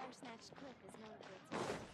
Fire Snatch Cliff is known for its mountains.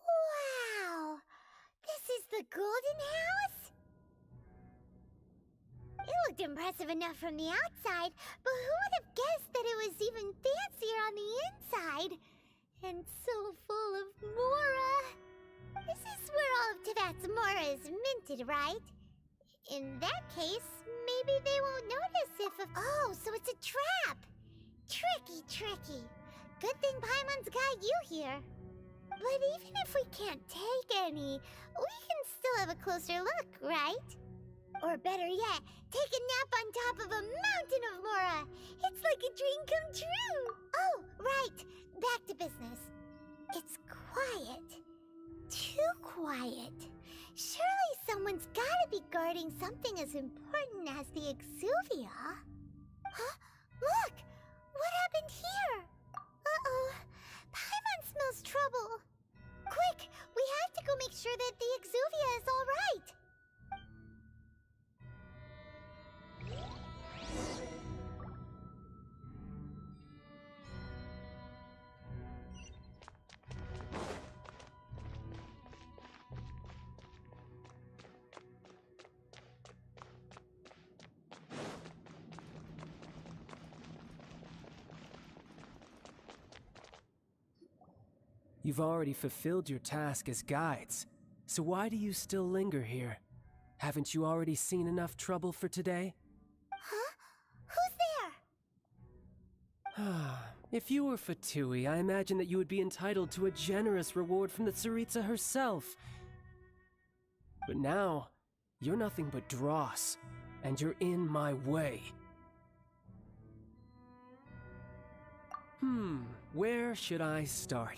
Wow! This is the Golden House? It looked impressive enough from the outside, but who would have guessed that it was even fancier on the inside? And so full of Mora. This is where all of Teyvat's Mora is minted, right? In that case, maybe they won't notice if a— Oh, so it's a trap! Tricky. Good thing Paimon's got you here. But even if we can't take any, we can still have a closer look, right? Or better yet, take a nap on top of a mountain of Mora. It's like a dream come true. Oh, right. Back to business. It's quiet. Too quiet. Surely someone's gotta be guarding something as important as the Exuvia. Huh? Look! What happened here? Uh-oh. Paimon smells trouble. Quick! We have to go make sure that the Exuvia is all right. You've already fulfilled your task as guides, so why do you still linger here? Haven't you already seen enough trouble for today? Huh? Who's there? If you were Fatui, I imagine that you would be entitled to a generous reward from the Tsaritsa herself. But now, you're nothing but dross, and you're in my way. Where should I start?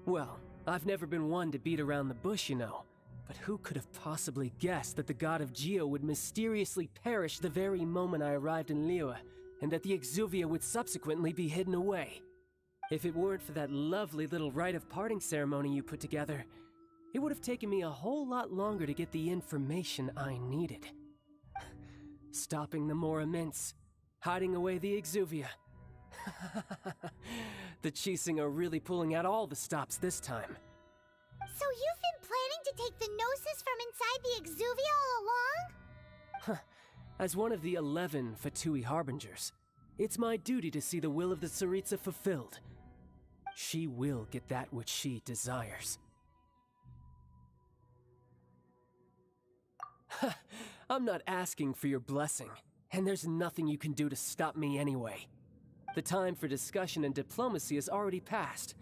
Well, I've never been one to beat around the bush, you know. But who could have possibly guessed that the god of Geo would mysteriously perish the very moment I arrived in Liyue, and that the Exuvia would subsequently be hidden away? If it weren't for that lovely little rite of parting ceremony you put together, it would have taken me a whole lot longer to get the information I needed. Stopping the Mora Mints, hiding away the Exuvia. The Chising are really pulling out all the stops this time. So you've been planning to take the Gnosis from inside the Exuvia all along? As one of the 11 Fatui Harbingers, it's my duty to see the will of the Tsaritsa fulfilled. She will get that which she desires. I'm not asking for your blessing, and there's nothing you can do to stop me anyway. The time for discussion and diplomacy has already passed.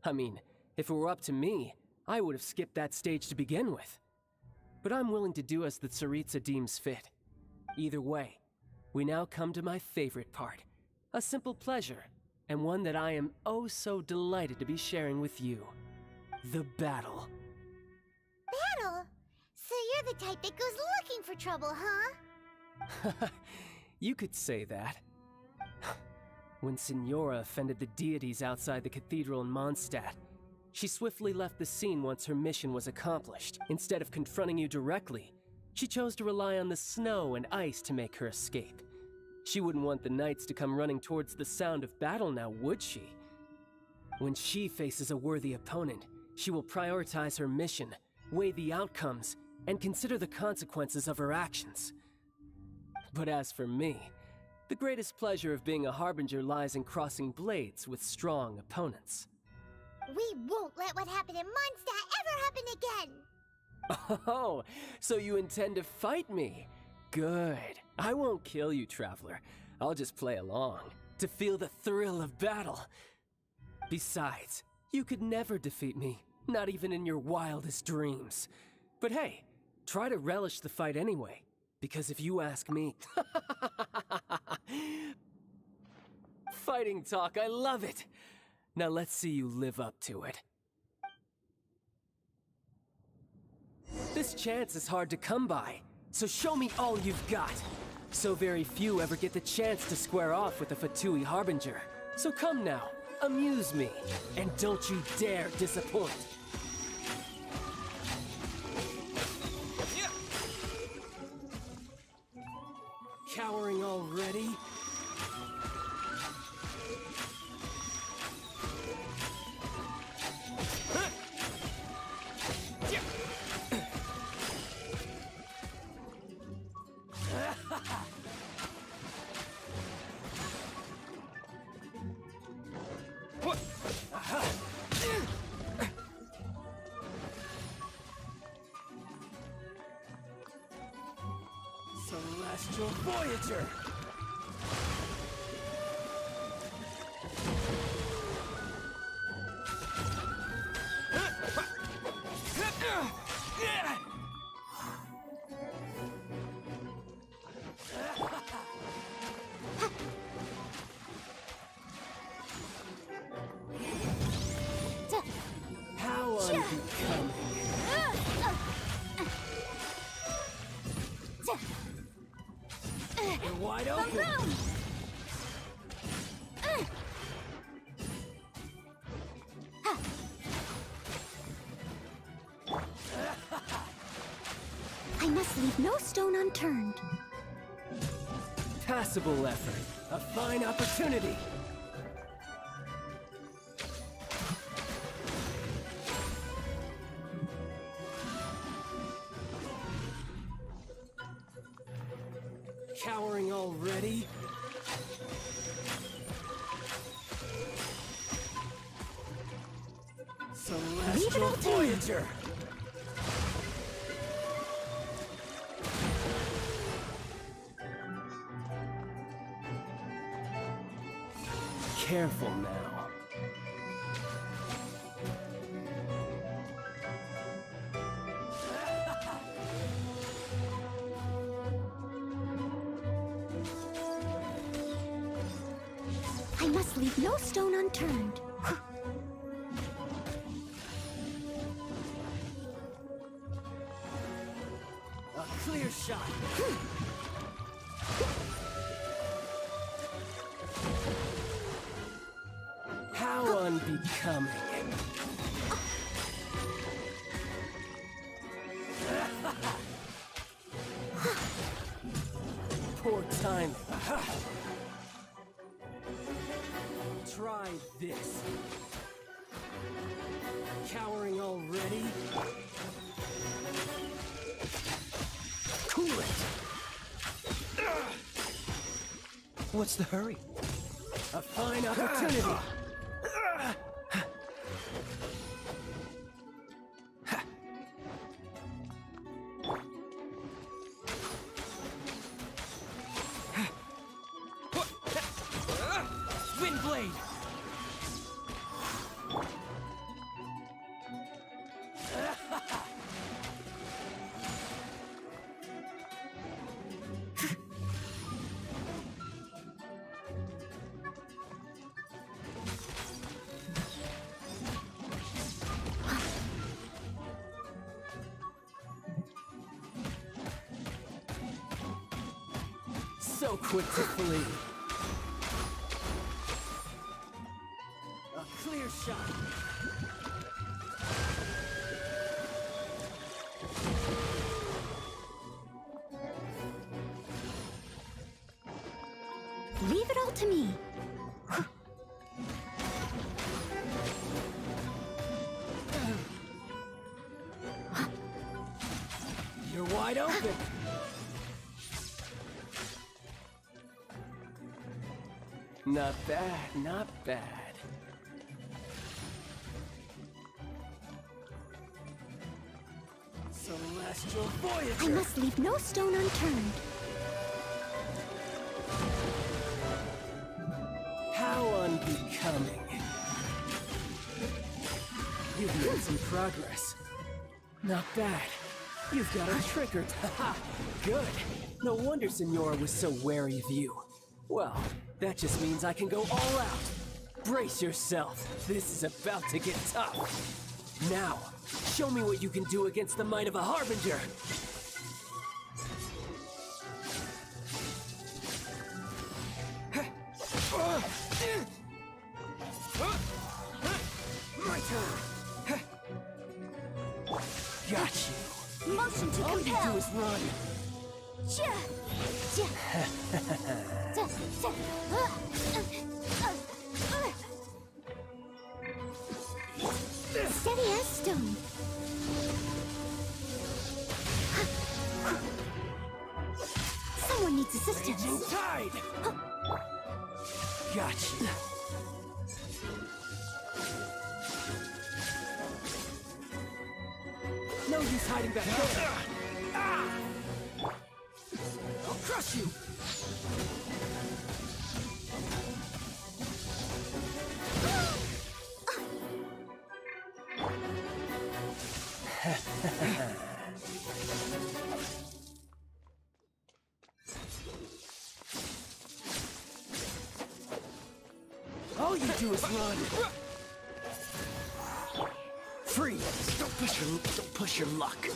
I mean, if it were up to me, I would have skipped that stage to begin with. But I'm willing to do as the Tsaritsa deems fit. Either way, we now come to my favorite part. A simple pleasure, and one that I am oh so delighted to be sharing with you. The battle. Battle? So you're the type that goes looking for trouble, huh? You could say that. When Signora offended the deities outside the cathedral in Mondstadt, she swiftly left the scene once her mission was accomplished. Instead of confronting you directly, she chose to rely on the snow and ice to make her escape. She wouldn't want the knights to come running towards the sound of battle now, would she? When she faces a worthy opponent, she will prioritize her mission, weigh the outcomes, and consider the consequences of her actions. But as for me, the greatest pleasure of being a Harbinger lies in crossing blades with strong opponents. We won't let what happened in Mondstadt ever happen again! Oh, so you intend to fight me? Good. I won't kill you, Traveler. I'll just play along, to feel the thrill of battle. Besides, you could never defeat me, not even in your wildest dreams. But hey, try to relish the fight anyway, because if you ask me... Fighting talk, I love it! Now let's see you live up to it. This chance is hard to come by, so show me all you've got. So very few ever get the chance to square off with a Fatui Harbinger. So come now, amuse me, and don't you dare disappoint. Cowering already? Celestial Voyager! How unbecoming. You're wide open. I must leave no stone unturned. Passable effort. A fine opportunity. Cowering already? Celestial Voyager! Careful now. I must leave no stone unturned. A clear shot. How unbecoming. Poor timing. Try this. Cowering already? Cool it! What's the hurry? A fine opportunity! Windblade! So quick to flee. A clear shot. Leave it all to me. You're wide open. Not bad, not bad. Celestial Voyager! I must leave no stone unturned. How unbecoming. You've made some progress. Not bad. You've got a trick or good. No wonder Senora was so wary of you. Well, that just means I can go all out. Brace yourself. This is about to get tough. Now, show me what you can do against the might of a Harbinger. My turn. Got you. Motion to All you compel. do is run. Steady as stone. Someone needs assistance. Raging tide. Got you. No use hiding back there. I'll crush you. All you do is run. Freeze! Don't push your luck.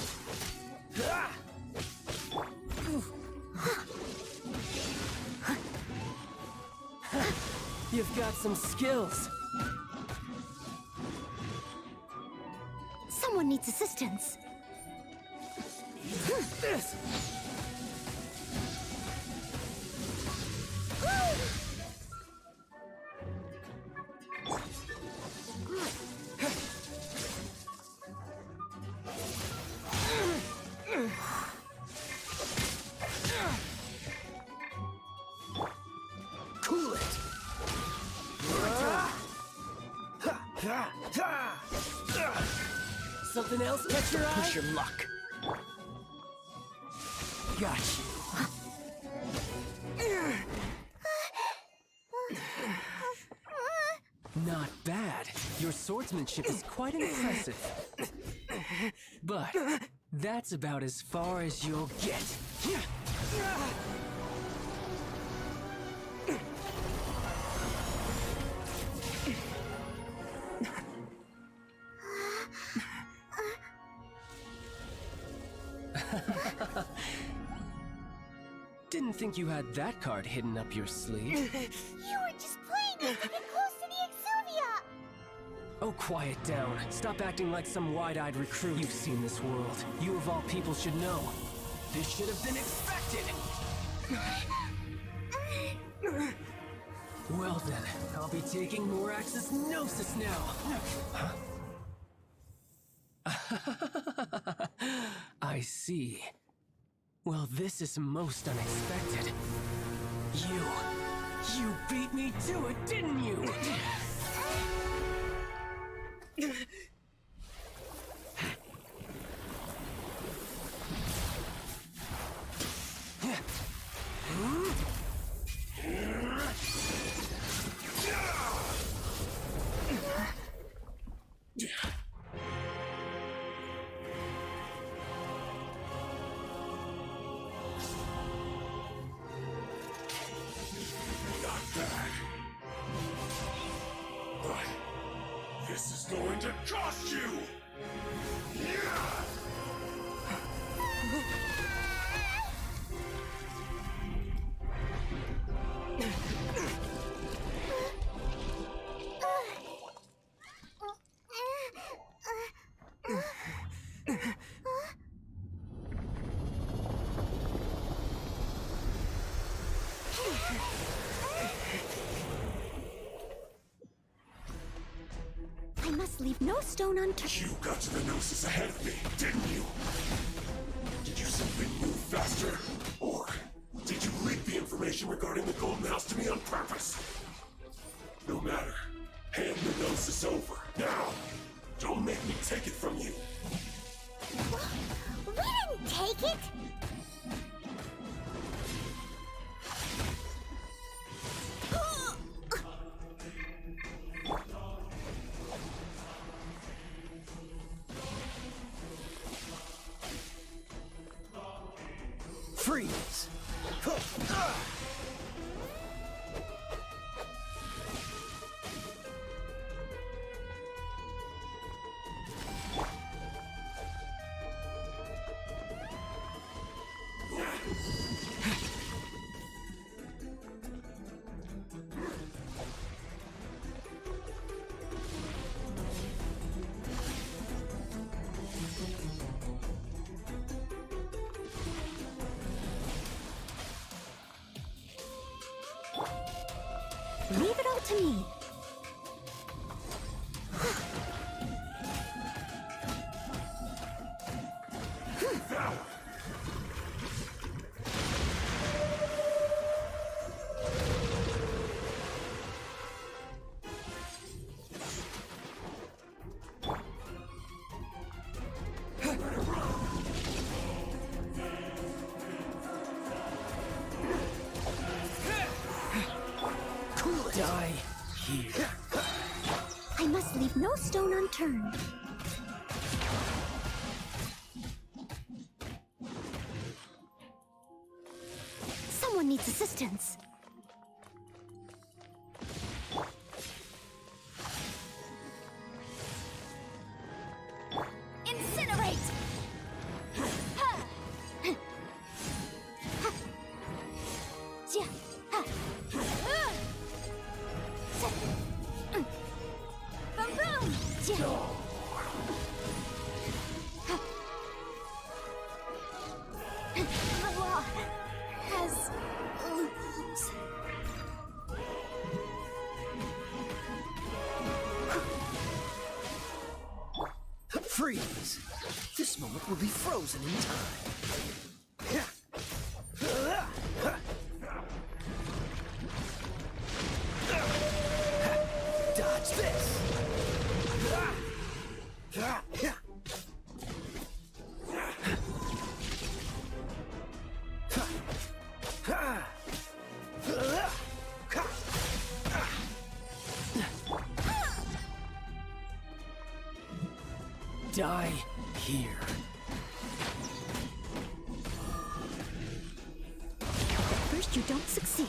You've got some skills. Someone needs assistance. This. Cool it. Something else catch your eye? Push your luck. Got you. Not bad. Your swordsmanship is quite impressive. But that's about as far as you'll get. Didn't think you had that card hidden up your sleeve. You were just playing it to get close to the Exuvia! Oh, quiet down. Stop acting like some wide-eyed recruit. You've seen this world. You of all people should know. This should have been expected! Well then, I'll be taking Morax's Gnosis now! I see. Well, this is most unexpected. You beat me to it, didn't you? This is going to cost you! I must leave no stone unturned. You got to the Gnosis ahead of me, didn't you? Did you simply move faster? Or did you leak the information regarding the Golden House to me on purpose? No matter. Hand the Gnosis over. Now! Don't make me take it from you. We didn't take it! Freeze! Leave it all to me. Die here. I must leave no stone unturned. Someone needs assistance. Incinerate! The law has rules. Freeze! This moment will be frozen in time. Dodge this! Die here. First, you don't succeed.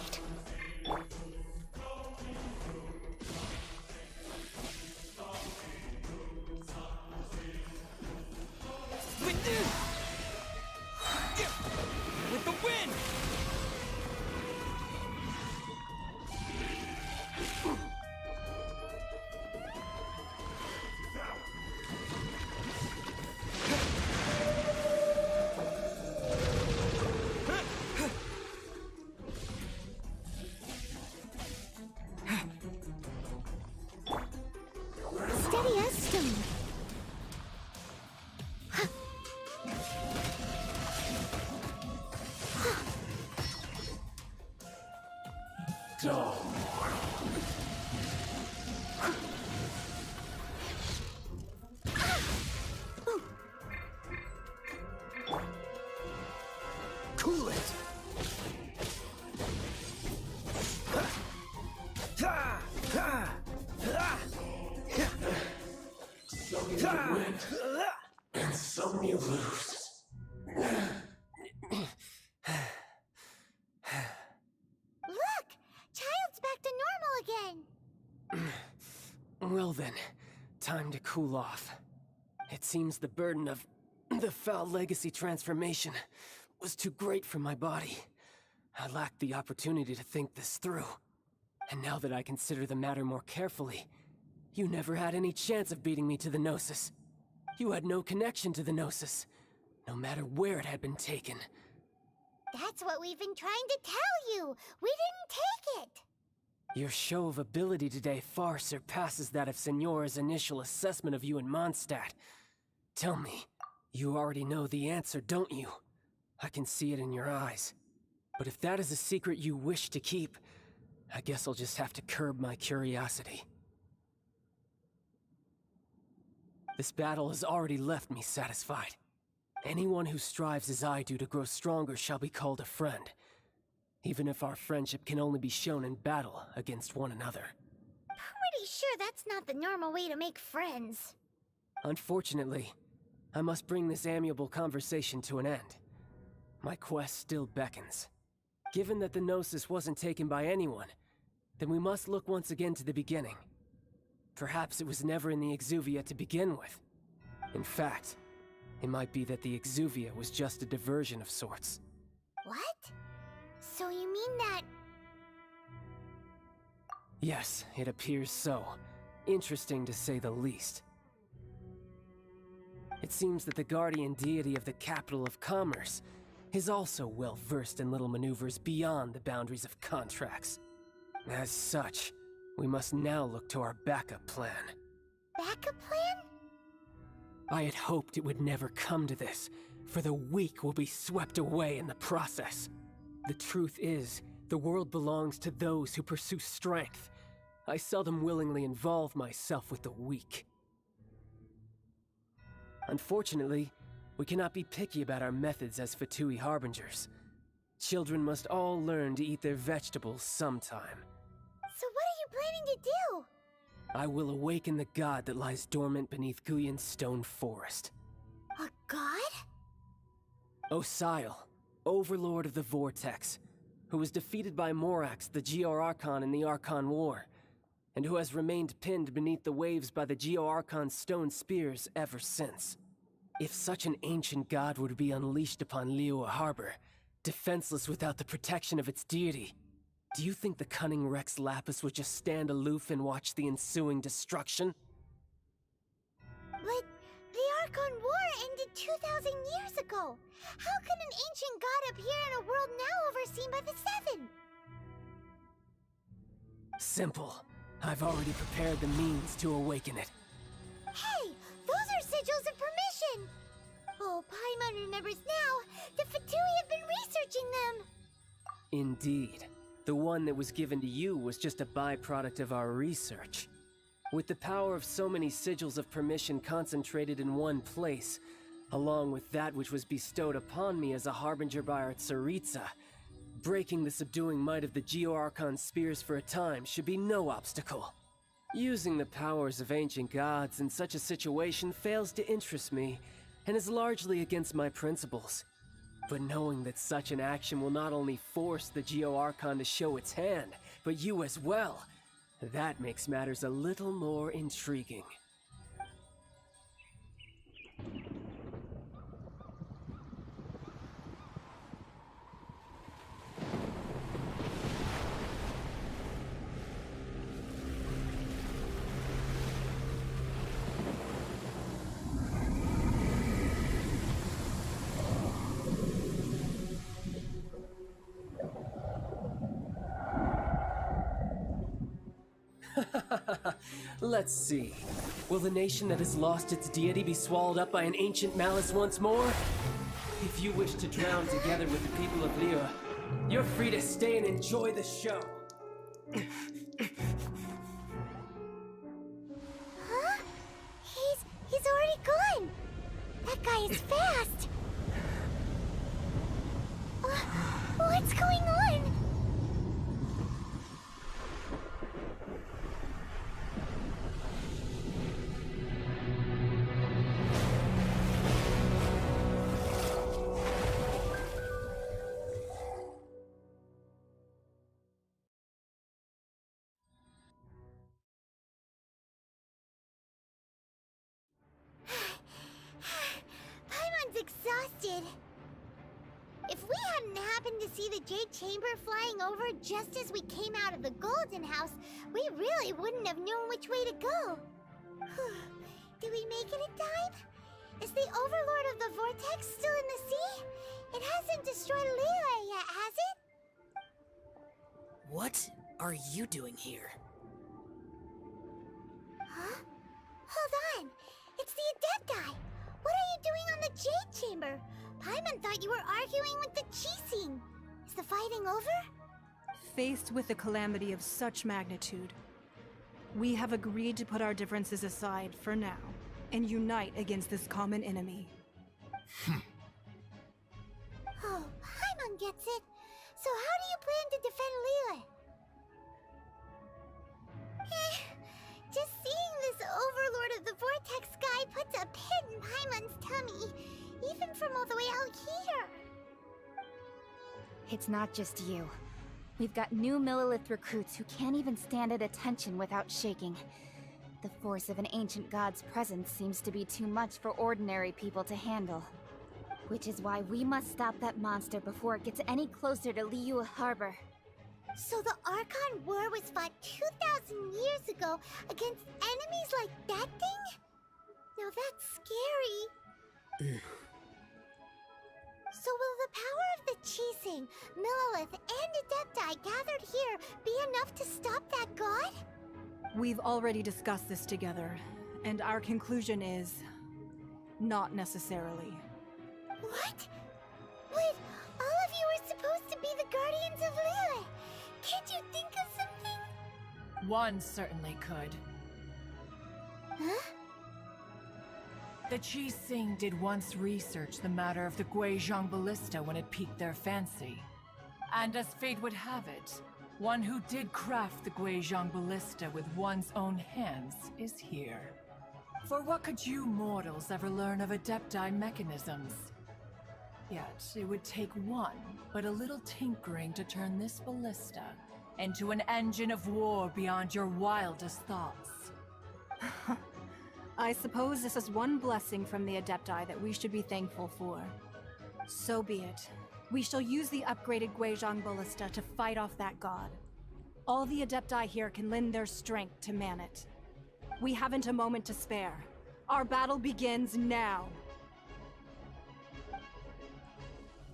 With the wind! you win, and some you lose. Look! Child's back to normal again! Well then, time to cool off. It seems the burden of the foul legacy transformation was too great for my body. I lacked the opportunity to think this through. And now that I consider the matter more carefully, you never had any chance of beating me to the Gnosis. You had no connection to the Gnosis, no matter where it had been taken. That's what we've been trying to tell you! We didn't take it! Your show of ability today far surpasses that of Signora's initial assessment of you in Mondstadt. Tell me, you already know the answer, don't you? I can see it in your eyes. But if that is a secret you wish to keep, I guess I'll just have to curb my curiosity. This battle has already left me satisfied. Anyone who strives as I do to grow stronger shall be called a friend, even if our friendship can only be shown in battle against one another. Pretty sure that's not the normal way to make friends. Unfortunately, I must bring this amiable conversation to an end. My quest still beckons. Given that the Gnosis wasn't taken by anyone, then we must look once again to the beginning. Perhaps it was never in the Exuvia to begin with. In fact, it might be that the Exuvia was just a diversion of sorts. What? So you mean that... Yes, it appears so. Interesting to say the least. It seems that the guardian deity of the capital of commerce is also well versed in little maneuvers beyond the boundaries of contracts. As such, we must now look to our backup plan. Backup plan? I had hoped it would never come to this, for the weak will be swept away in the process. The truth is, the world belongs to those who pursue strength. I seldom willingly involve myself with the weak. Unfortunately, we cannot be picky about our methods as Fatui Harbingers. Children must all learn to eat their vegetables sometime. So what are you planning to do? I will awaken the god that lies dormant beneath Guyon's stone forest. A god? Osial, overlord of the Vortex, who was defeated by Morax, the Geo-Archon in the Archon War, and who has remained pinned beneath the waves by the Geo-Archon's stone spears ever since. If such an ancient god were to be unleashed upon Liyue Harbor, defenseless without the protection of its deity, do you think the cunning Rex Lapis would just stand aloof and watch the ensuing destruction? But the Archon War ended 2,000 years ago. How can an ancient god appear in a world now overseen by the Seven? Simple. I've already prepared the means to awaken it. Hey, those are sigils of permission! Oh, Paimon remembers now. The Fatui have been researching them. Indeed. The one that was given to you was just a byproduct of our research. With the power of so many sigils of permission concentrated in one place, along with that which was bestowed upon me as a harbinger by our Tsaritsa, breaking the subduing might of the Geo-Archon spears for a time should be no obstacle. Using the powers of ancient gods in such a situation fails to interest me, and is largely against my principles. But knowing that such an action will not only force the Geo-Archon to show its hand, but you as well, that makes matters a little more intriguing. Let's see. Will the nation that has lost its deity be swallowed up by an ancient malice once more? If you wish to drown together with the people of Liyue, you're free to stay and enjoy the show. Huh? He's already gone. That guy is fast. What's going on? did. If we hadn't happened to see the Jade Chamber flying over just as we came out of the Golden House, we really wouldn't have known which way to go. Did we make it in time? Is the Overlord of the Vortex still in the sea? It hasn't destroyed Liyue yet, has it? What are you doing here? Huh? Hold on. It's the Adepti. What are you doing on the Jade Chamber? Paimon thought you were arguing with the Qixing. Is the fighting over? Faced with a calamity of such magnitude, we have agreed to put our differences aside for now and unite against this common enemy. Oh, Paimon gets it. So how do you plan to defend Liyue? Just seeing this Overlord of the Vortex guy puts a pit in Paimon's tummy, even from all the way out here. It's not just you. We've got new Millilith recruits who can't even stand at attention without shaking. The force of an ancient god's presence seems to be too much for ordinary people to handle. Which is why we must stop that monster before it gets any closer to Liyue Harbor. So the Archon War was fought 2,000 years ago against enemies like that thing? Now that's scary. So will the power of the Qixing, Millilith, and Adepti gathered here be enough to stop that god? We've already discussed this together, and our conclusion is not necessarily. What? Wait, all of you are supposed to be the guardians of Liyue. Can't you think of something? One certainly could. Huh? The Qixing did once research the matter of the Guizhong Ballista when it piqued their fancy. And as fate would have it, one who did craft the Guizhong Ballista with one's own hands is here. For what could you mortals ever learn of Adepti mechanisms? Yet, it would take one, but a little tinkering to turn this ballista into an engine of war beyond your wildest thoughts. I suppose this is one blessing from the Adepti that we should be thankful for. So be it. We shall use the upgraded Guizhong Ballista to fight off that god. All the Adepti here can lend their strength to man it. We haven't a moment to spare. Our battle begins now.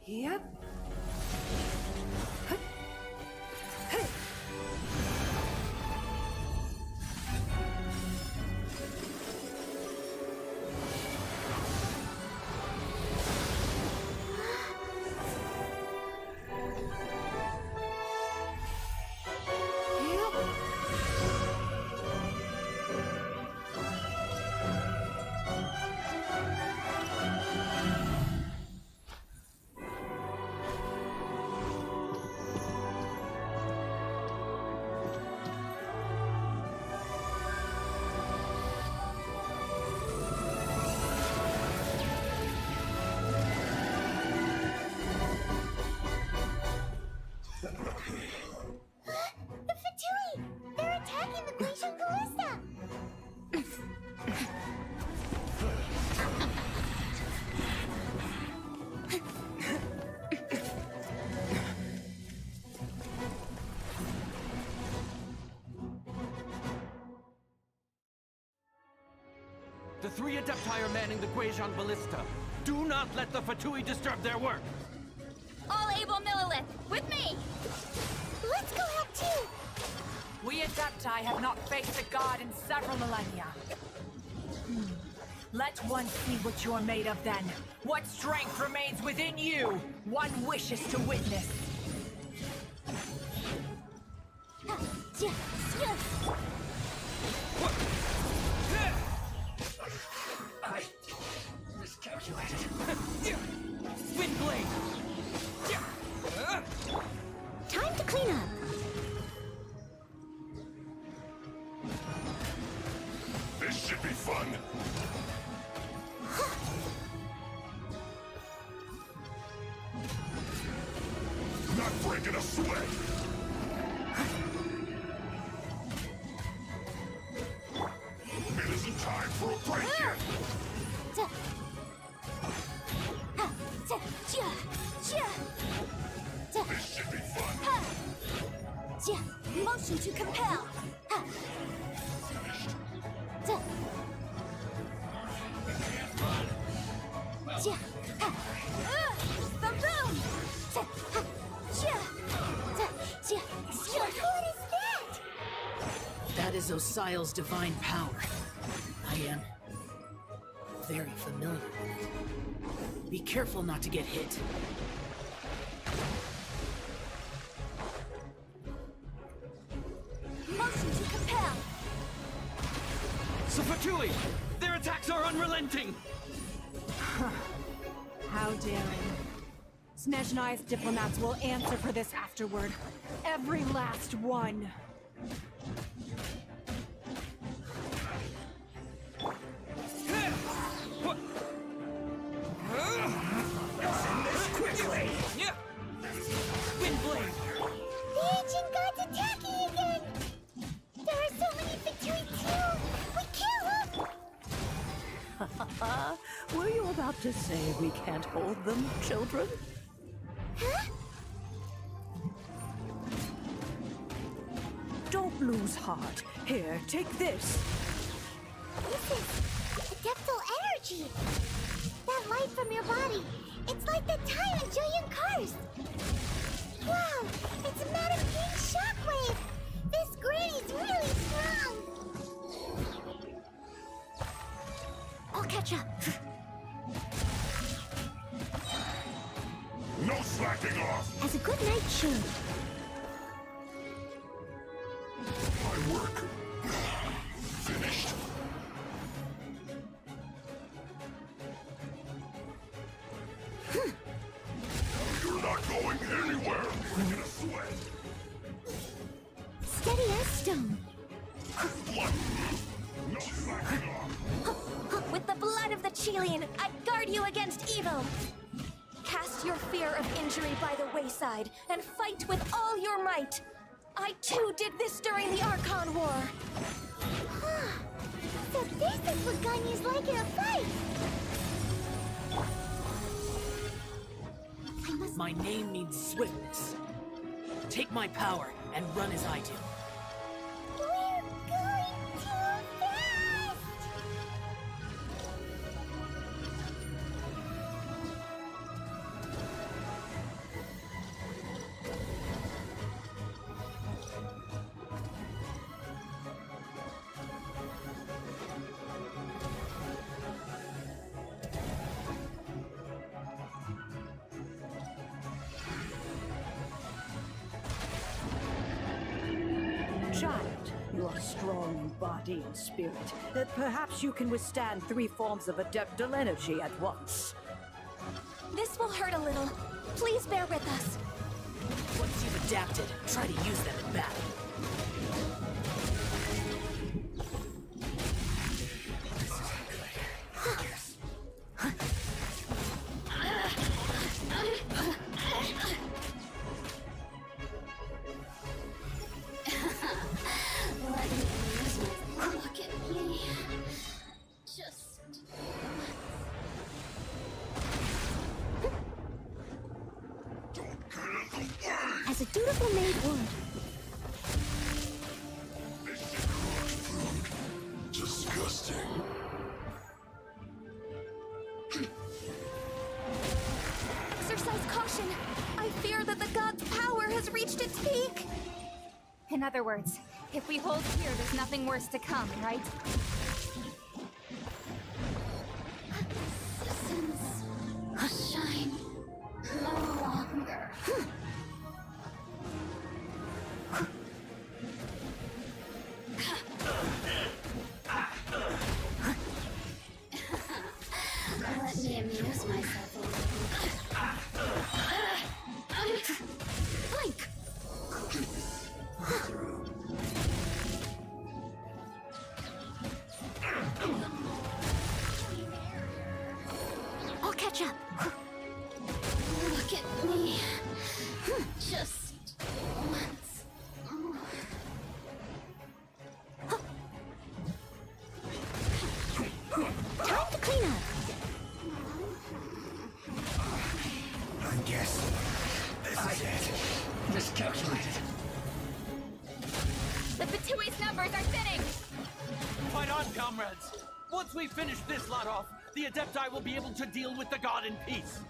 Yep. The Fatui! They're attacking the Guizhong Ballista! The three Adepti are manning the Guizhong Ballista. Do not let the Fatui disturb their work! All able Millilith, with me! Let's go help too! We Adepti have not faced a god in several millennia. Let one see what you're made of then. What strength remains within you, one wishes to witness. I miscalculated. Wind Blade! Time to clean up. This should be fun. Not breaking a sweat. It isn't time for a break yet. is Osial's divine power. I am very familiar with it. Be careful not to get hit. Motion to compel. Safatui! Their attacks are unrelenting! How daring. Snezhnai's diplomats will answer for this afterward. Every last one. Quickly! Windblade! The ancient gods attacking again! There are so many Fatui too! We kill them! Were you about to say we can't hold them, children? Huh? Don't lose heart. Here, take this. This is adeptal energy! That light from your body, it's like the time in Julian Cars! Wow! It's Madame King's shockwave! This granny's really strong! I'll catch up. No slacking off! As a good night should. My work finished. You're not going anywhere! In a sweat! Steady as stone. Blood! No slacking off! With the blood of the Chelian, I guard you against evil! Cast your fear of injury by the wayside, and fight with all your might! I too did this during the Archon War! So this is what Ganya's like in a fight! My name means swiftness. Take my power and run as I do. We're going too fast! Child, you are strong in body and spirit. Perhaps you can withstand 3 forms of adeptal energy at once. This will hurt a little. Please bear with us. Once you've adapted, try to use them in battle. Look at me. Just... Don't get in the way! As a dutiful maid would. This is rock food. Disgusting. Exercise caution! I fear that the god's power has reached its peak! In other words, if we hold here, there's nothing worse to come, right? Citizens, shine no longer. Let me amuse myself a little. Blink! I'll catch up. Look at me. Just once. Time to clean up. I guess this is it. Miscalculated. The Fatui's numbers are thinning! Fight on, comrades! Once we finish this lot off, the Adepti will be able to deal with the god in peace.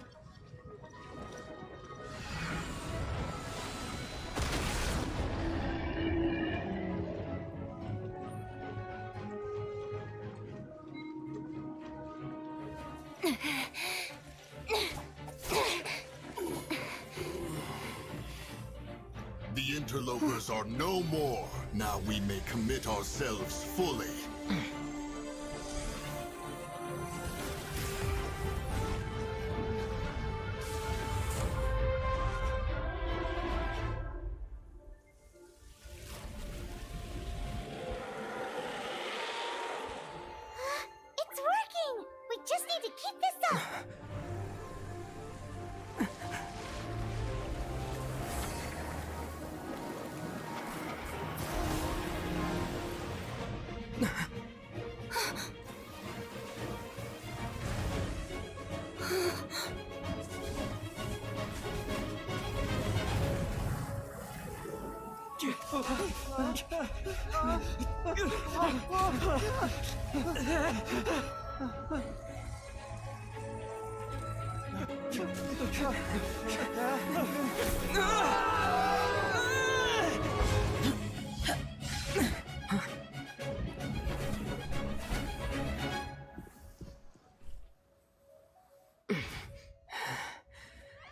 The interlopers are no more. Now we may commit ourselves fully. It's working! We just need to keep this up!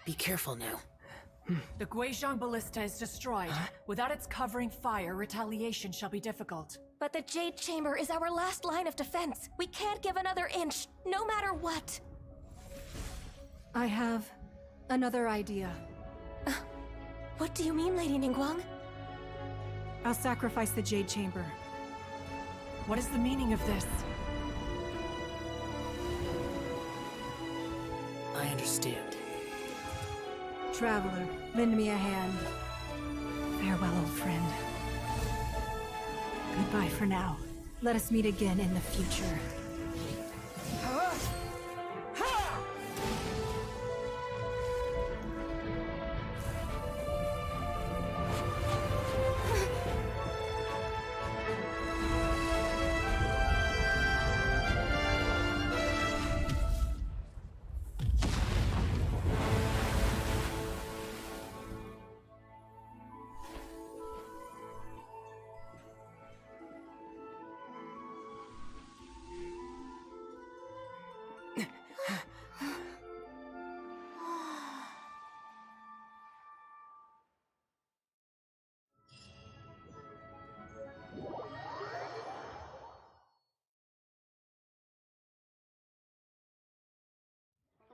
Be careful now. The Guizhong Ballista is destroyed. Without its covering fire, retaliation shall be difficult. But the Jade Chamber is our last line of defense. We can't give another inch, no matter what. I have another idea. What do you mean, Lady Ningguang? I'll sacrifice the Jade Chamber. What is the meaning of this? I understand. Traveler, lend me a hand. Farewell, old friend. Goodbye for now. Let us meet again in the future.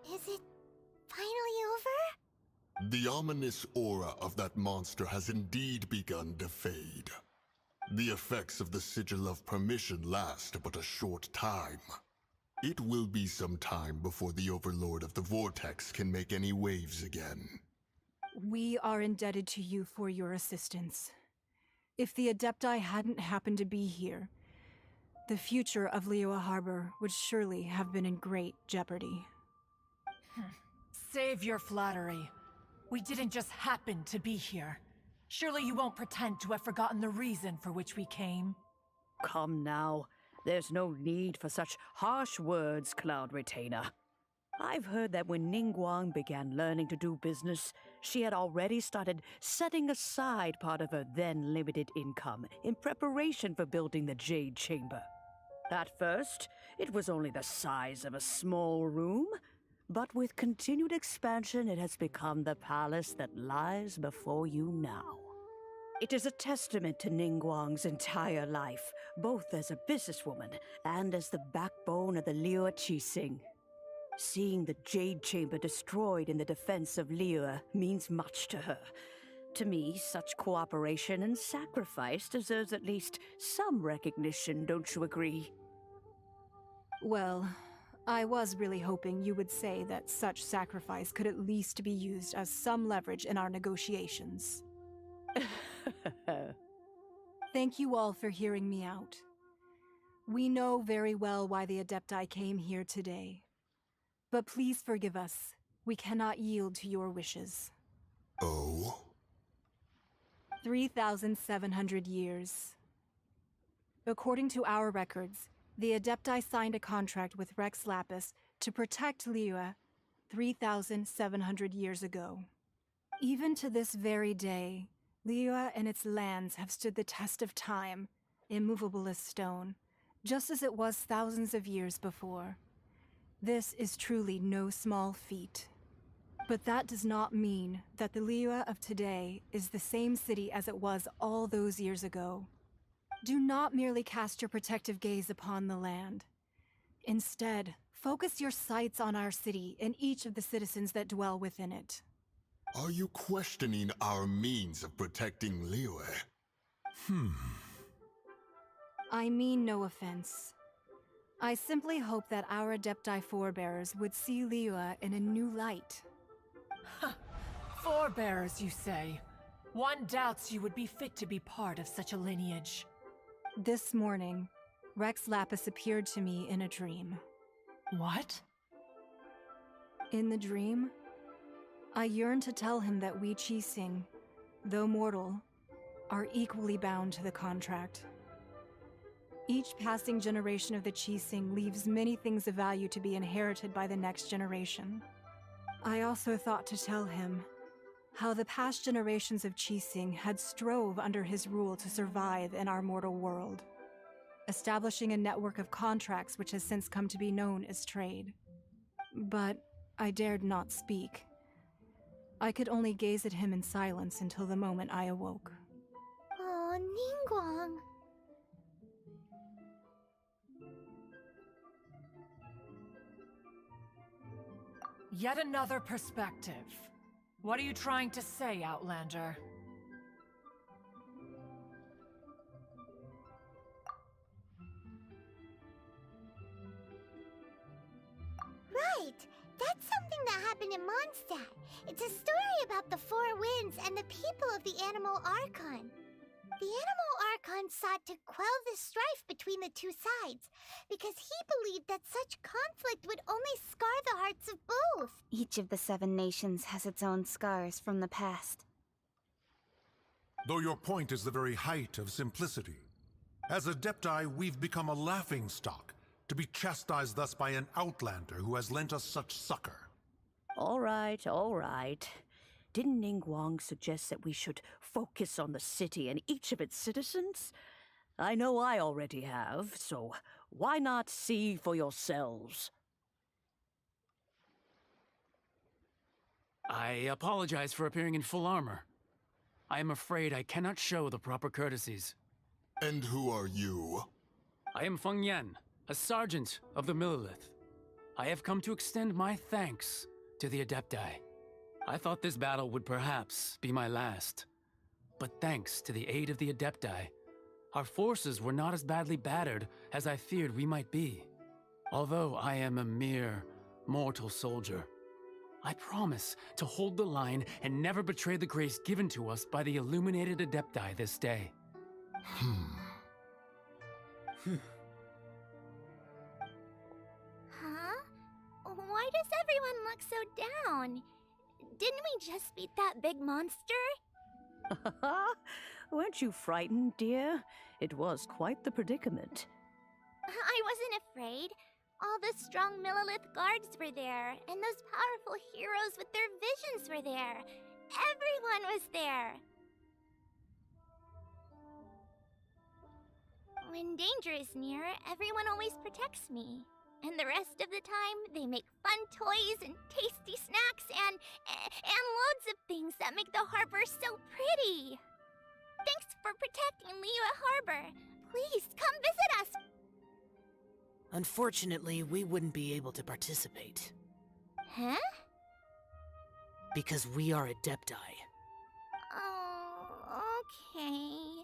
Is it finally over? The ominous aura of that monster has indeed begun to fade. The effects of the Sigil of Permission last but a short time. It will be some time before the Overlord of the Vortex can make any waves again. We are indebted to you for your assistance. If the Adepti hadn't happened to be here, the future of Liyue Harbor would surely have been in great jeopardy. Save your flattery. We didn't just happen to be here. Surely you won't pretend to have forgotten the reason for which we came. Come now. There's no need for such harsh words, Cloud Retainer. I've heard that when Ningguang began learning to do business, she had already started setting aside part of her then limited income in preparation for building the Jade Chamber. At first, it was only the size of a small room, but with continued expansion, it has become the palace that lies before you now. It is a testament to Ningguang's entire life, both as a businesswoman and as the backbone of the Liyue Qixing. Seeing the Jade Chamber destroyed in the defense of Liyue means much to her. To me, such cooperation and sacrifice deserves at least some recognition, don't you agree? Well, I was really hoping you would say that such sacrifice could at least be used as some leverage in our negotiations. Thank you all for hearing me out. We know very well why the Adepti came here today. But please forgive us. We cannot yield to your wishes. Oh? 3,700 years. According to our records, the Adepti signed a contract with Rex Lapis to protect Liyue 3,700 years ago. Even to this very day, Liyue and its lands have stood the test of time, immovable as stone, just as it was thousands of years before. This is truly no small feat. But that does not mean that the Liyue of today is the same city as it was all those years ago. Do not merely cast your protective gaze upon the land. Instead, focus your sights on our city and each of the citizens that dwell within it. Are you questioning our means of protecting Liyue? I mean no offense. I simply hope that our Adepti forebears would see Liyue in a new light. Forebearers, you say? One doubts you would be fit to be part of such a lineage. This morning, Rex Lapis appeared to me in a dream. What? In the dream, I yearned to tell him that we Qixing, though mortal, are equally bound to the contract. Each passing generation of the Qixing leaves many things of value to be inherited by the next generation. I also thought to tell him how the past generations of Qixing had strove under his rule to survive in our mortal world, establishing a network of contracts which has since come to be known as trade. But I dared not speak. I could only gaze at him in silence until the moment I awoke. Oh, Ningguang. Yet another perspective. What are you trying to say, Outlander? Right! That's something that happened in Mondstadt. It's a story about the Four Winds and the people of the Animal Archon. The Animal Archon sought to quell the strife between the two sides, because he believed that such conflict would only scar the hearts of both. Each of the 7 nations has its own scars from the past. Though your point is the very height of simplicity. As Adepti, we've become a laughingstock, to be chastised thus by an outlander who has lent us such succor. All right, all right. Didn't Ningguang suggest that we should focus on the city and each of its citizens? I know I already have, so why not see for yourselves? I apologize for appearing in full armor. I am afraid I cannot show the proper courtesies. And who are you? I am Feng Yan, a sergeant of the Millelith. I have come to extend my thanks to the Adepti. I thought this battle would perhaps be my last. But thanks to the aid of the Adepti, our forces were not as badly battered as I feared we might be. Although I am a mere mortal soldier, I promise to hold the line and never betray the grace given to us by the illuminated Adepti this day. Huh? Why does everyone look so down? Didn't we just beat that big monster? Weren't you frightened, dear? It was quite the predicament. I wasn't afraid. All the strong Millelith guards were there, and those powerful heroes with their visions were there. Everyone was there. When danger is near, everyone always protects me. And the rest of the time, they make fun toys and tasty snacks and loads of things that make the harbor so pretty. Thanks for protecting Liyue Harbor. Please come visit us. Unfortunately, we wouldn't be able to participate. Huh? Because we are Adepti. Oh, okay.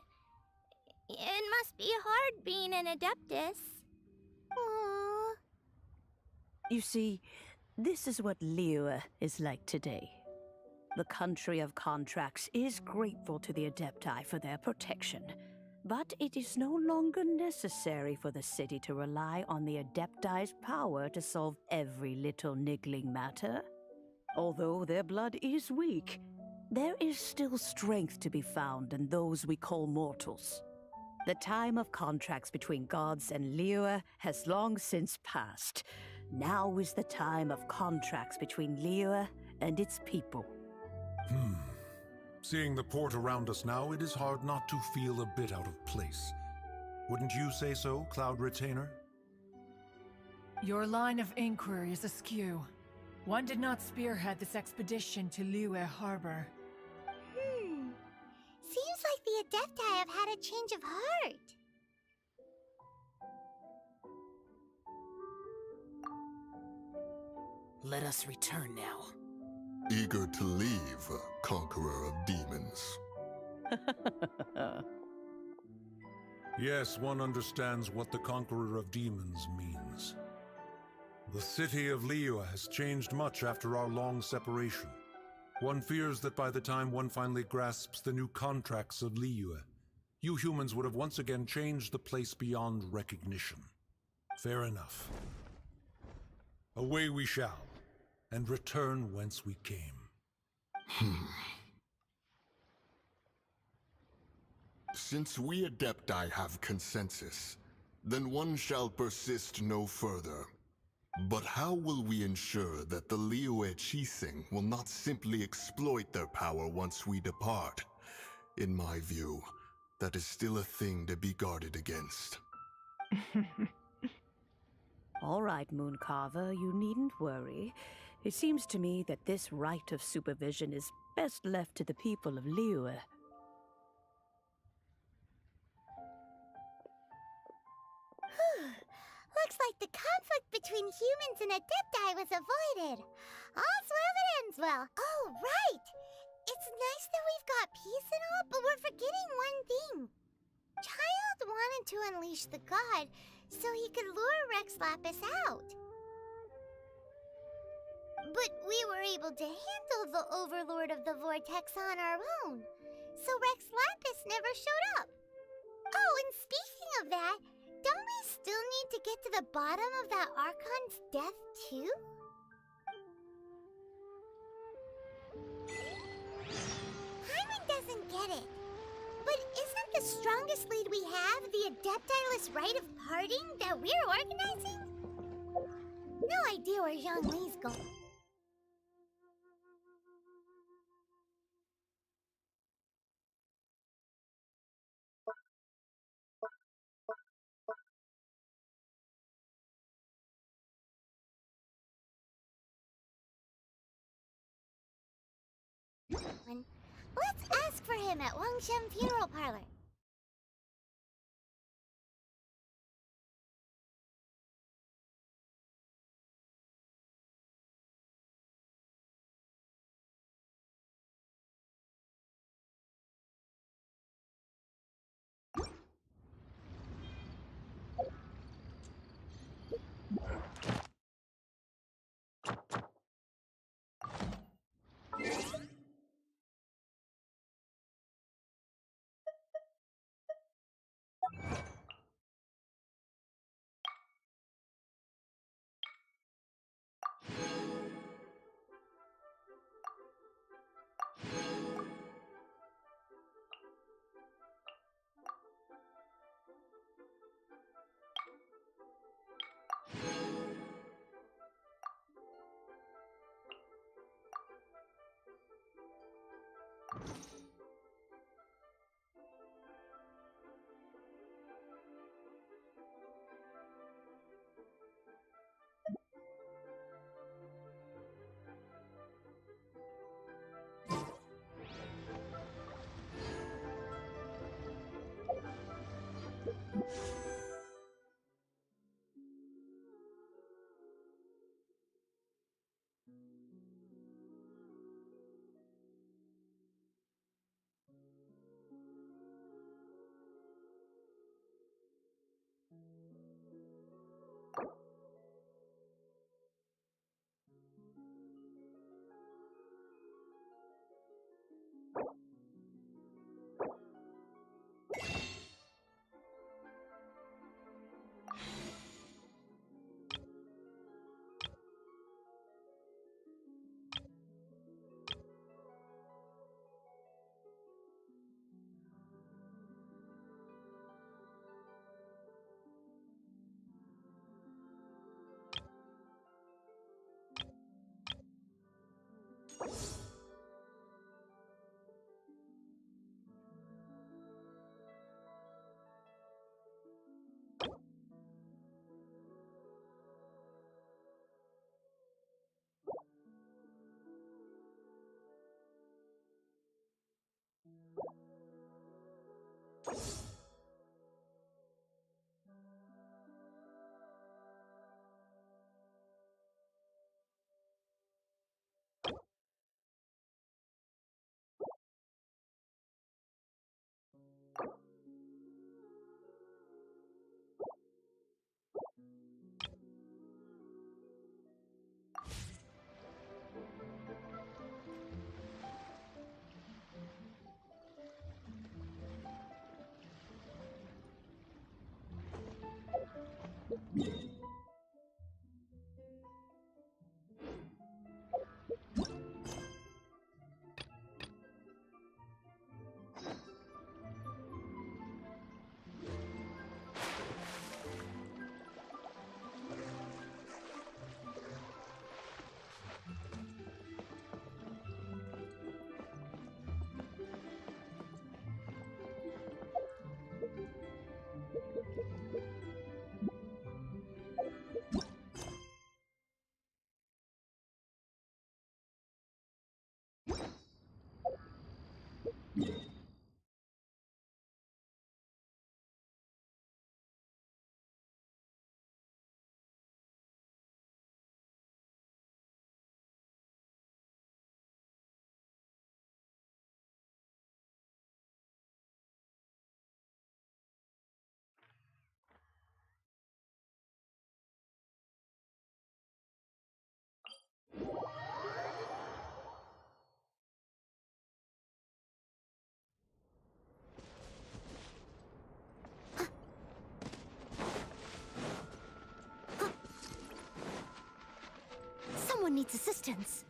It must be hard being an Adeptus. Aww. You see, this is what Liyue is like today. The country of contracts is grateful to the Adepti for their protection, but it is no longer necessary for the city to rely on the Adepti's power to solve every little niggling matter. Although their blood is weak, there is still strength to be found in those we call mortals. The time of contracts between gods and Liyue has long since passed. Now is the time of contracts between Liyue and its people. Seeing the port around us now, it is hard not to feel a bit out of place. Wouldn't you say so, Cloud Retainer? Your line of inquiry is askew. One did not spearhead this expedition to Liyue Harbor. Seems like the Adepti have had a change of heart. Let us return now. Eager to leave, conqueror of demons. Yes, one understands what the Conqueror of Demons means. The city of Liyue has changed much after our long separation. One fears that by the time one finally grasps the new contracts of Liyue, you humans would have once again changed the place beyond recognition. Fair enough. Away we shall, and return whence we came. Since we Adepti have consensus, then one shall persist no further. But how will we ensure that the Liyue Qixing will not simply exploit their power once we depart? In my view, that is still a thing to be guarded against. All right, Mooncarver, you needn't worry. It seems to me that this right of supervision is best left to the people of Liyue. Looks like the conflict between humans and Adepti was avoided. All's well that ends well. Oh, right! It's nice that we've got peace and all, but we're forgetting one thing. Child wanted to unleash the god so he could lure Rex Lapis out. But we were able to handle the Overlord of the Vortex on our own, so Rex Lapis never showed up. Oh, and speaking of that, don't we still need to get to the bottom of that Archon's death, too? Hyman doesn't get it. But isn't the strongest lead we have the Adeptiless Rite of Parting that we're organizing? No idea where Zhongli's going. Let's ask for him at Wangshem Funeral Parlor. someone needs assistance.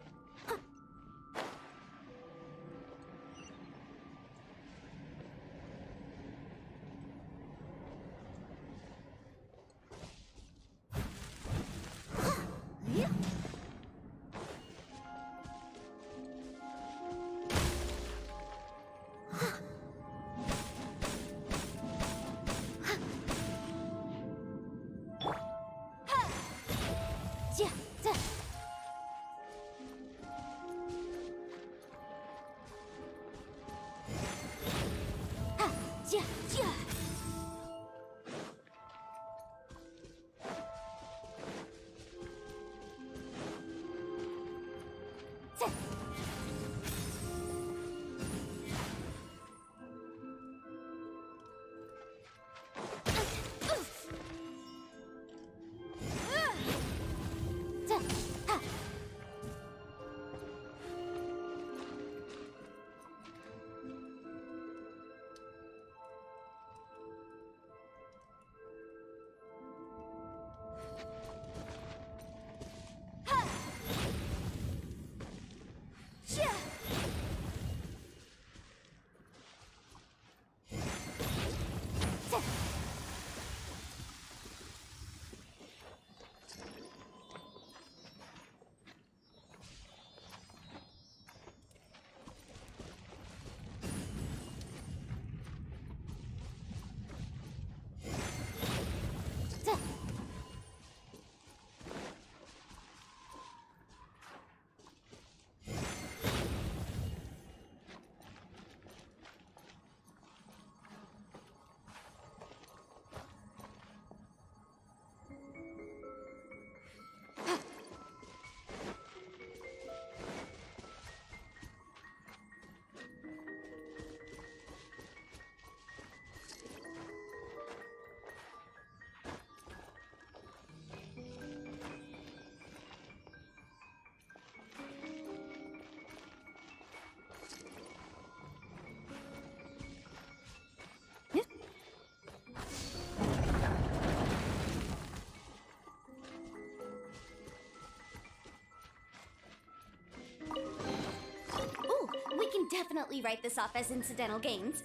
Ooh, we can definitely write this off as incidental gains.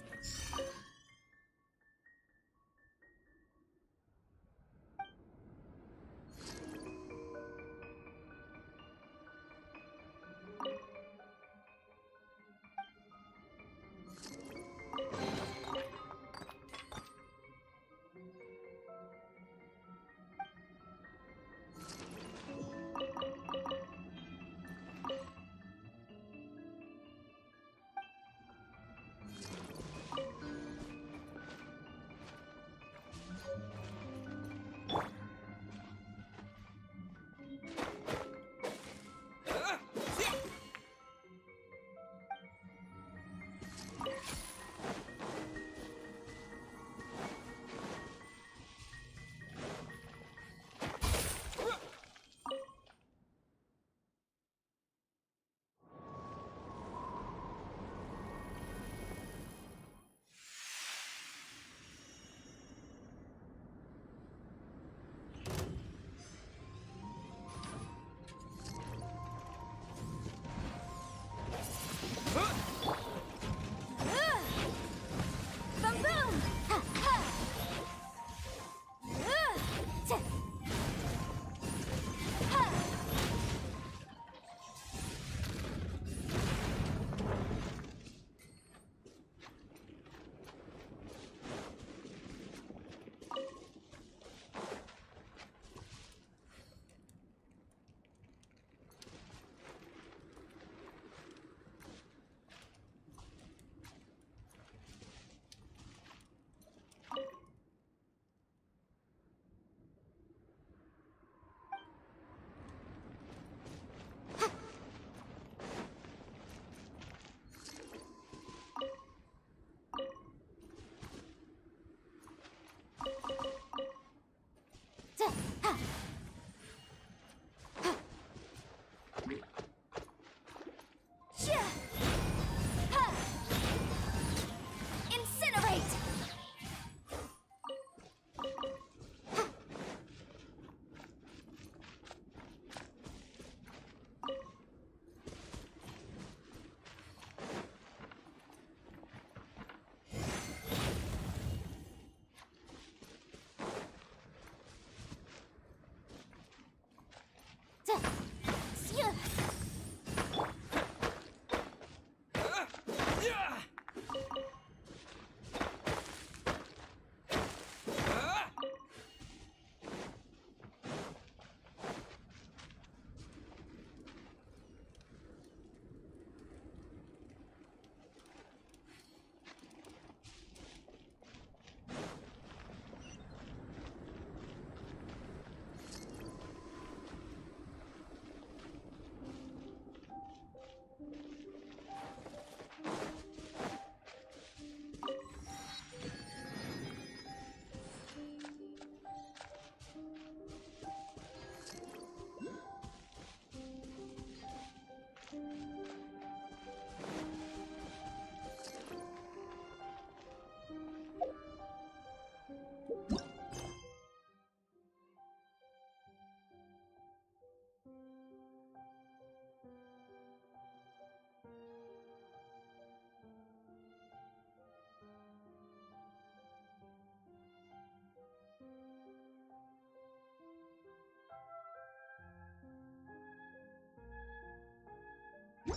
Yeah.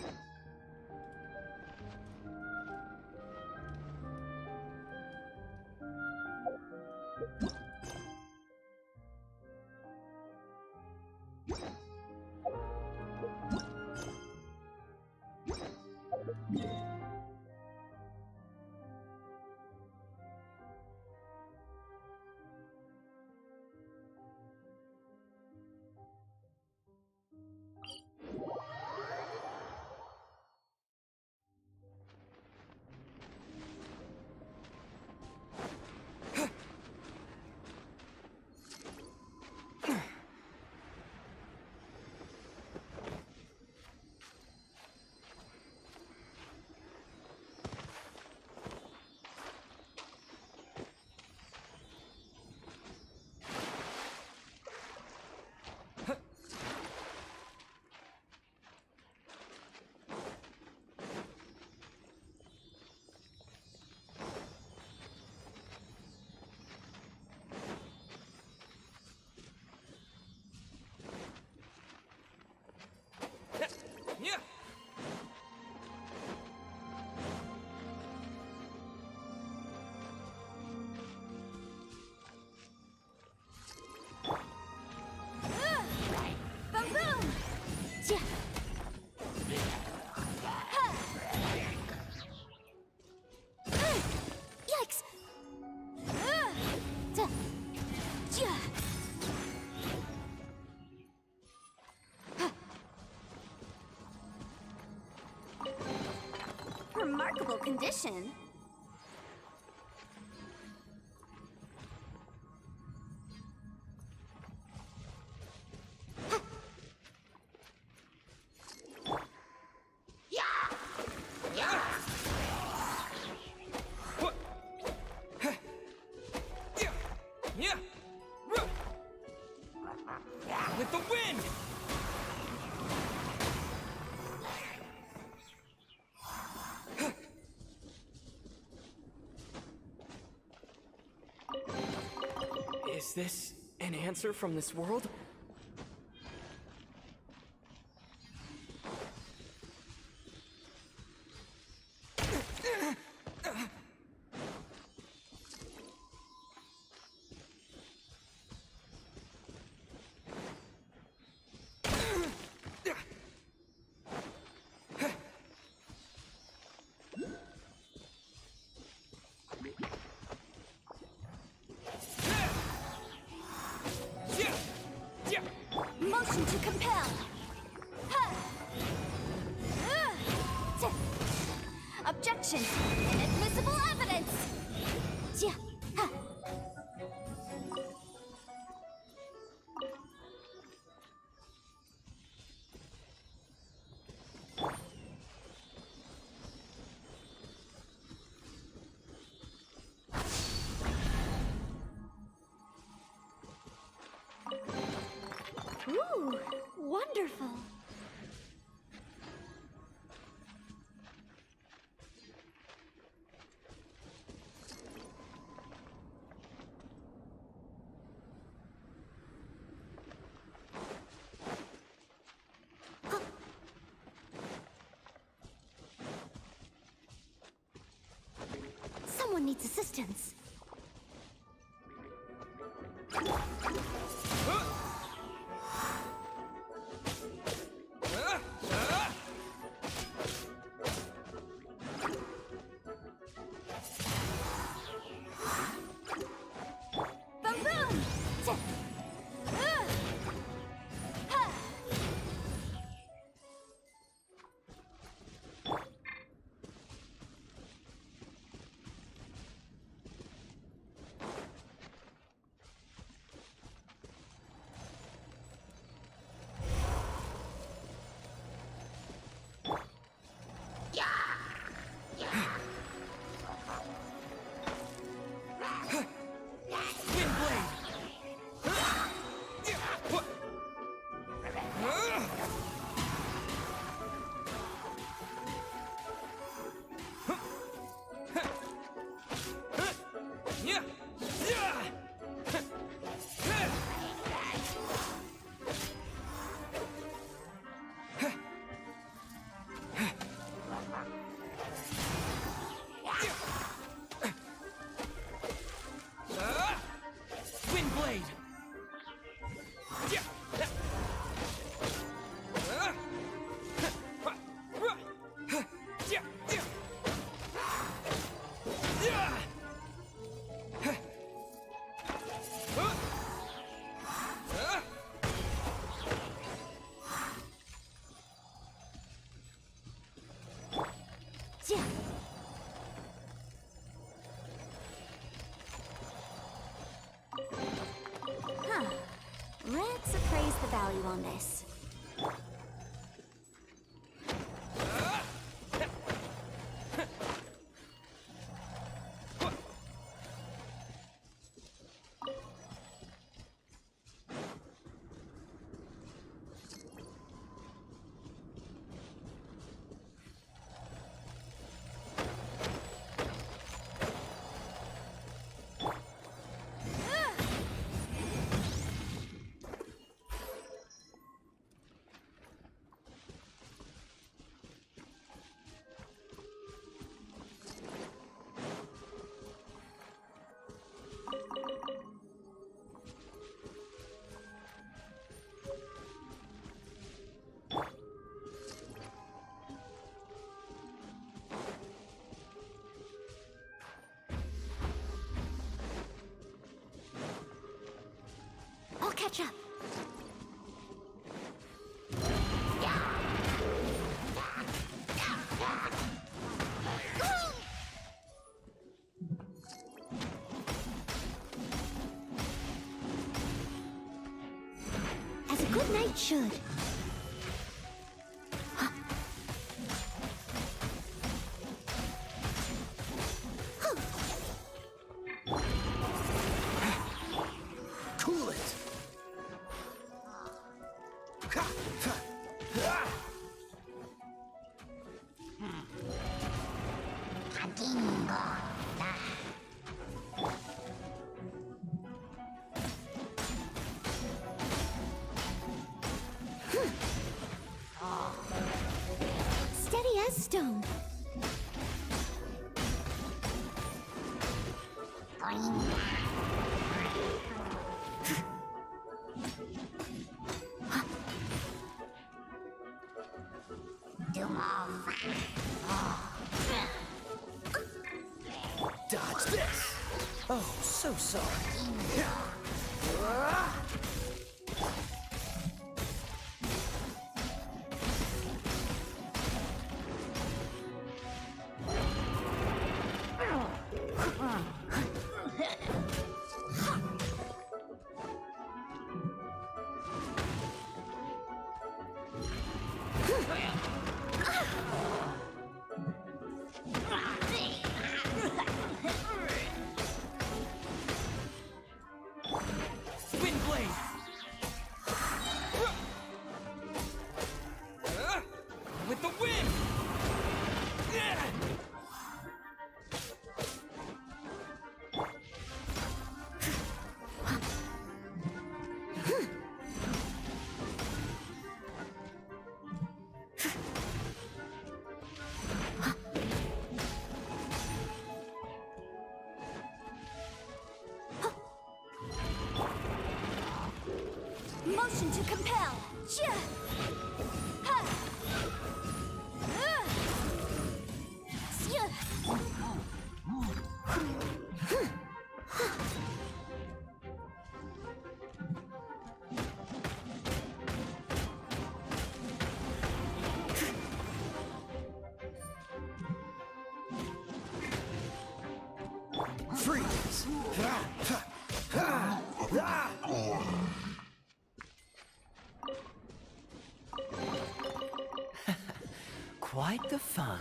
Boom boom! Yeah. Yikes! Yeah. Remarkable condition. With the wind! Is this an answer from this world? Motion to compel. Objection! Inadmissible evidence! Ooh, wonderful! Someone needs assistance. Boom boom! Huh. Let's appraise the value on this. I'll catch up. As a good knight should. Cool it! Steady as stone. Dodge this! Oh, so sorry. Wind blade! With the wind! Motion to compel. Chia. Ha. Chia. Freeze! Quite the find.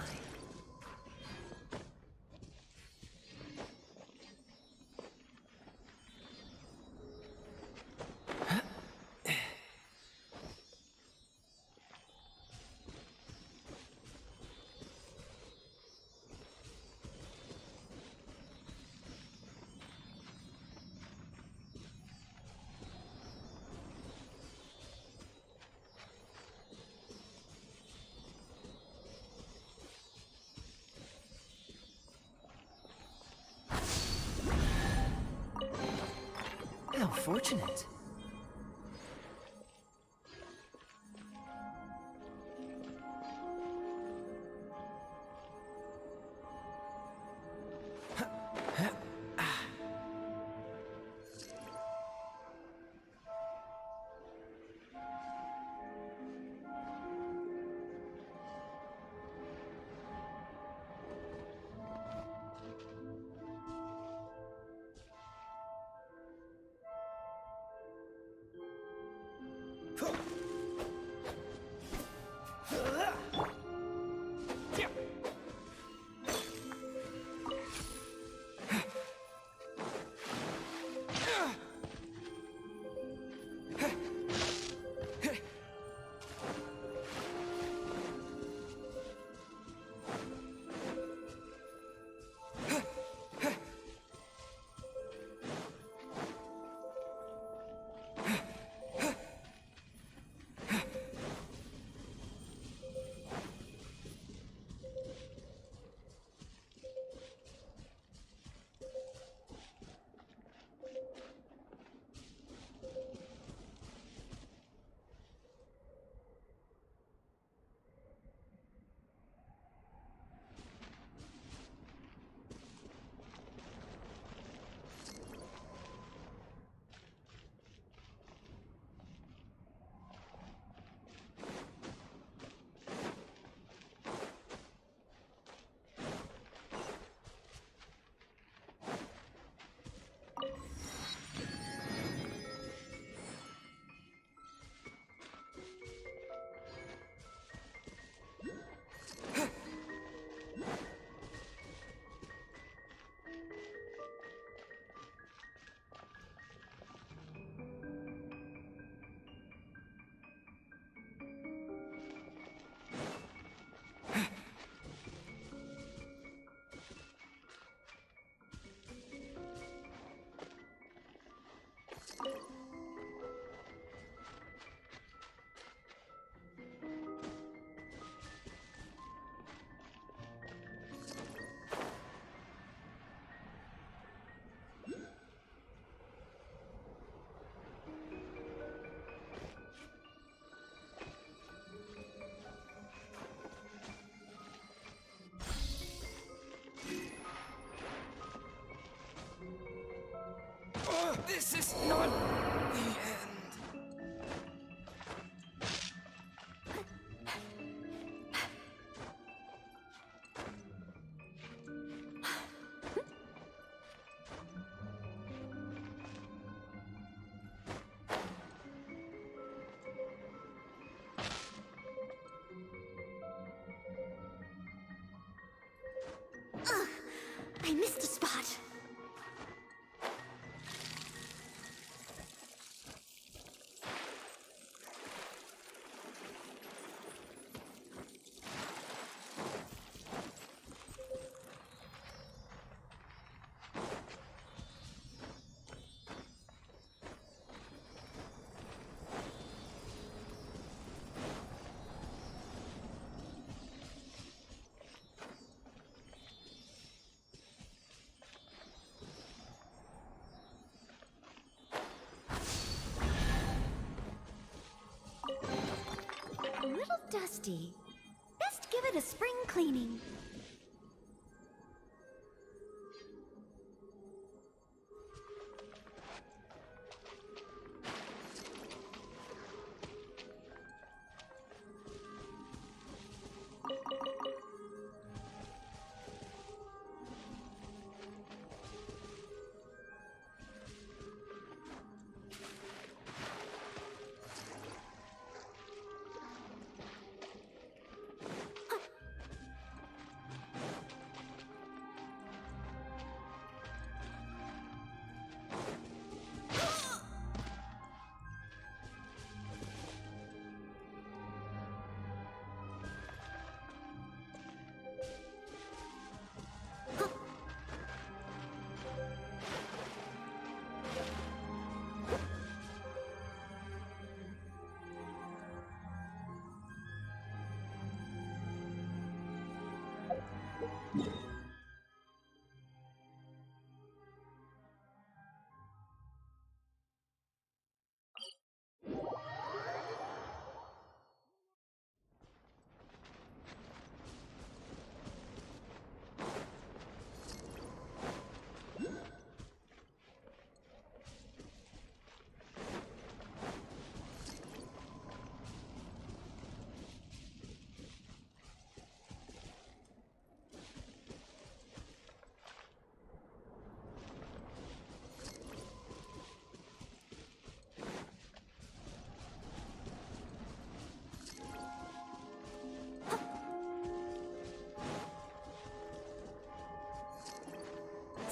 How fortunate. This is not the end. Ugh, I missed a spot. A little dusty. Best give it a spring cleaning.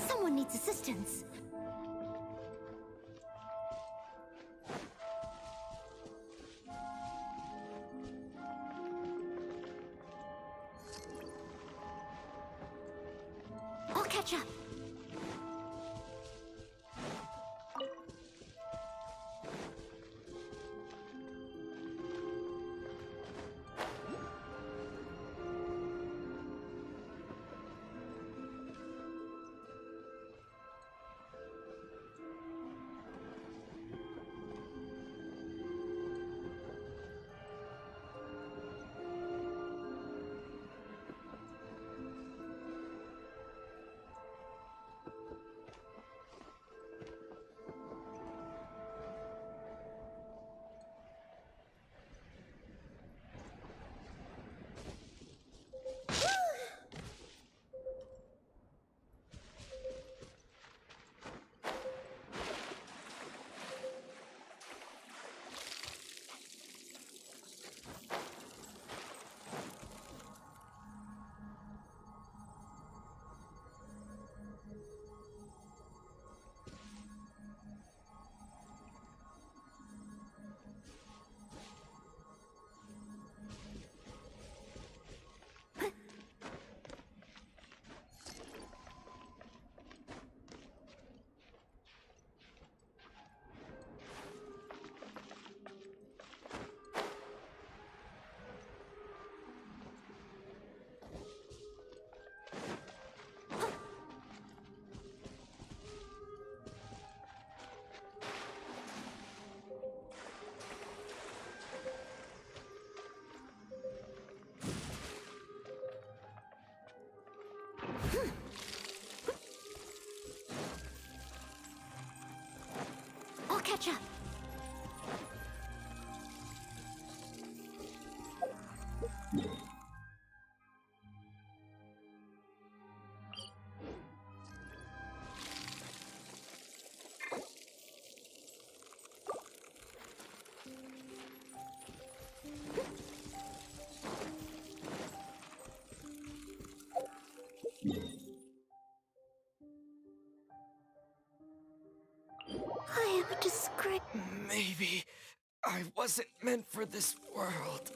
Someone needs assistance. I'll catch up. Maybe I wasn't meant for this world.